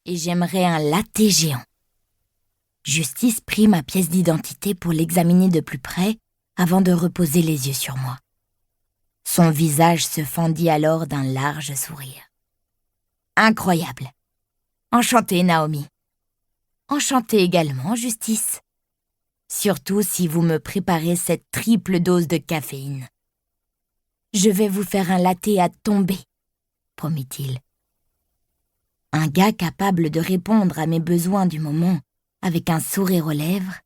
et j'aimerais un latte géant. Justice prit ma pièce d'identité pour l'examiner de plus près avant de reposer les yeux sur moi. Son visage se fendit alors d'un large sourire. Incroyable. Enchantée, Naomi. Enchantée également, Justice. Surtout si vous me préparez cette triple dose de caféine. Je vais vous faire un latte à tomber, promit-il. Un gars capable de répondre à mes besoins du moment avec un sourire aux lèvres,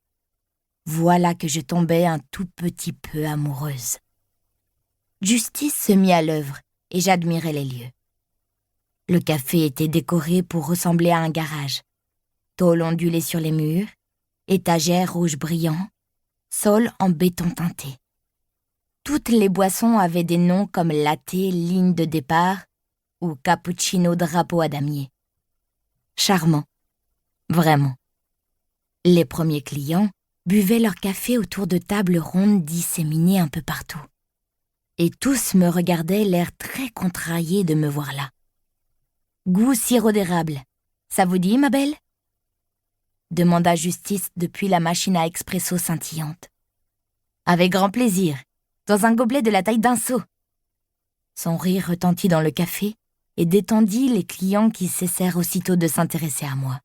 voilà que je tombais un tout petit peu amoureuse. Justice se mit à l'œuvre et j'admirais les lieux. Le café était décoré pour ressembler à un garage. Tôle ondulée sur les murs, étagères rouges brillants, sol en béton teinté. Toutes les boissons avaient des noms comme latte, ligne de départ ou cappuccino drapeau à damier. Charmant, vraiment. Les premiers clients buvaient leur café autour de tables rondes disséminées un peu partout. Et tous me regardaient l'air très contrarié de me voir là. Goût sirop d'érable, ça vous dit, ma belle ? Demanda Justice depuis la machine à expresso scintillante. Avec grand plaisir, dans un gobelet de la taille d'un seau. Son rire retentit dans le café et détendit les clients qui cessèrent aussitôt de s'intéresser à moi.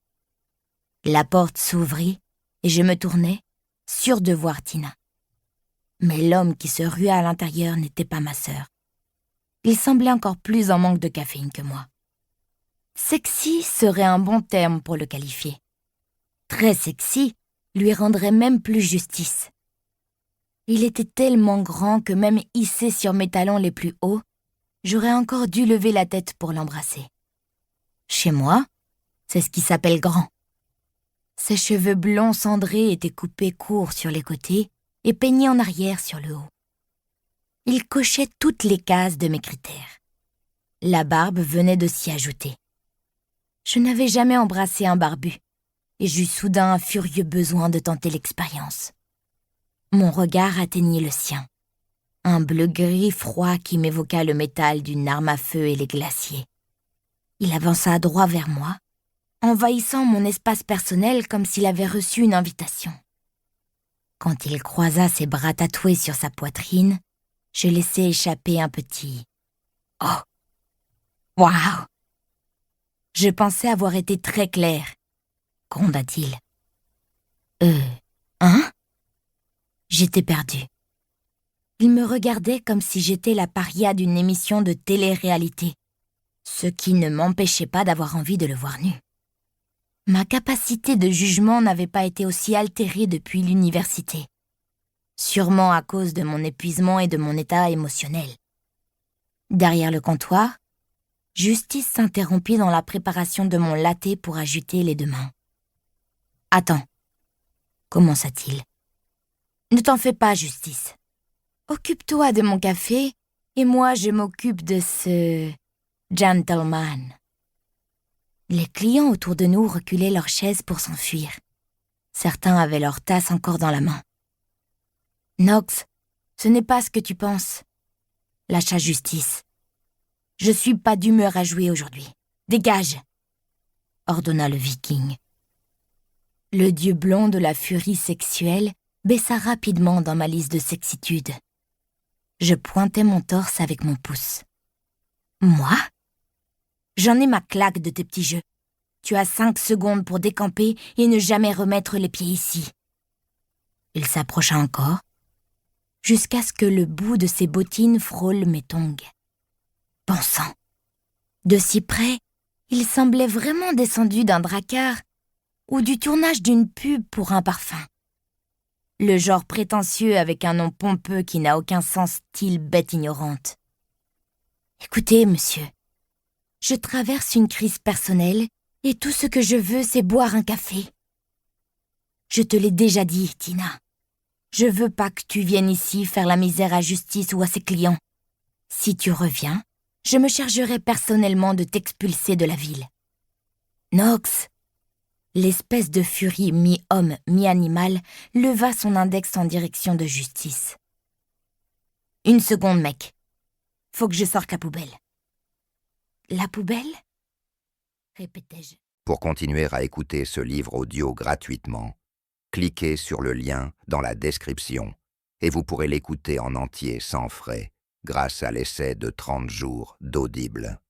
La porte s'ouvrit et je me tournai, sûre de voir Tina. Mais l'homme qui se rua à l'intérieur n'était pas ma sœur. Il semblait encore plus en manque de caféine que moi. Sexy serait un bon terme pour le qualifier. Très sexy lui rendrait même plus justice. Il était tellement grand que même hissé sur mes talons les plus hauts, j'aurais encore dû lever la tête pour l'embrasser. Chez moi, c'est ce qui s'appelle grand. Ses cheveux blonds cendrés étaient coupés courts sur les côtés et peignés en arrière sur le haut. Il cochait toutes les cases de mes critères. La barbe venait de s'y ajouter. Je n'avais jamais embrassé un barbu, et j'eus soudain un furieux besoin de tenter l'expérience. Mon regard atteignit le sien, un bleu-gris froid qui m'évoqua le métal d'une arme à feu et les glaciers. Il avança droit vers moi, envahissant mon espace personnel comme s'il avait reçu une invitation. Quand il croisa ses bras tatoués sur sa poitrine, je laissai échapper un petit « Oh! Waouh !» Je pensais avoir été très clair, gronda-t-il. Hein ?» J'étais perdue. Il me regardait comme si j'étais la paria d'une émission de télé-réalité, ce qui ne m'empêchait pas d'avoir envie de le voir nu. Ma capacité de jugement n'avait pas été aussi altérée depuis l'université, sûrement à cause de mon épuisement et de mon état émotionnel. Derrière le comptoir, Justice s'interrompit dans la préparation de mon latte pour ajouter les deux mains. « Attends, » commença-t-il. « Ne t'en fais pas, Justice. Occupe-toi de mon café et moi je m'occupe de ce gentleman. » Les clients autour de nous reculaient leurs chaises pour s'enfuir. Certains avaient leur tasse encore dans la main. « Knox, ce n'est pas ce que tu penses, » lâcha Justice. « Je suis pas d'humeur à jouer aujourd'hui. Dégage !» ordonna le viking. Le dieu blond de la furie sexuelle baissa rapidement dans ma liste de sexitude. Je pointai mon torse avec mon pouce. « Moi ? J'en ai ma claque de tes petits jeux. Tu as 5 secondes pour décamper et ne jamais remettre les pieds ici. » Il s'approcha encore, jusqu'à ce que le bout de ses bottines frôle mes tongs. Bon sang! De si près, il semblait vraiment descendu d'un dracard ou du tournage d'une pub pour un parfum. Le genre prétentieux avec un nom pompeux qui n'a aucun sens style bête ignorante. Écoutez, monsieur, je traverse une crise personnelle et tout ce que je veux, c'est boire un café. Je te l'ai déjà dit, Tina. Je veux pas que tu viennes ici faire la misère à Justice ou à ses clients. Si tu reviens, je me chargerai personnellement de t'expulser de la ville. Knox, l'espèce de furie mi-homme, mi-animal, leva son index en direction de Justice. « 1 seconde, mec. Faut que je sorte la poubelle. » « La poubelle ?» répétai-je. Pour continuer à écouter ce livre audio gratuitement, cliquez sur le lien dans la description et vous pourrez l'écouter en entier sans frais grâce à l'essai de 30 jours d'Audible.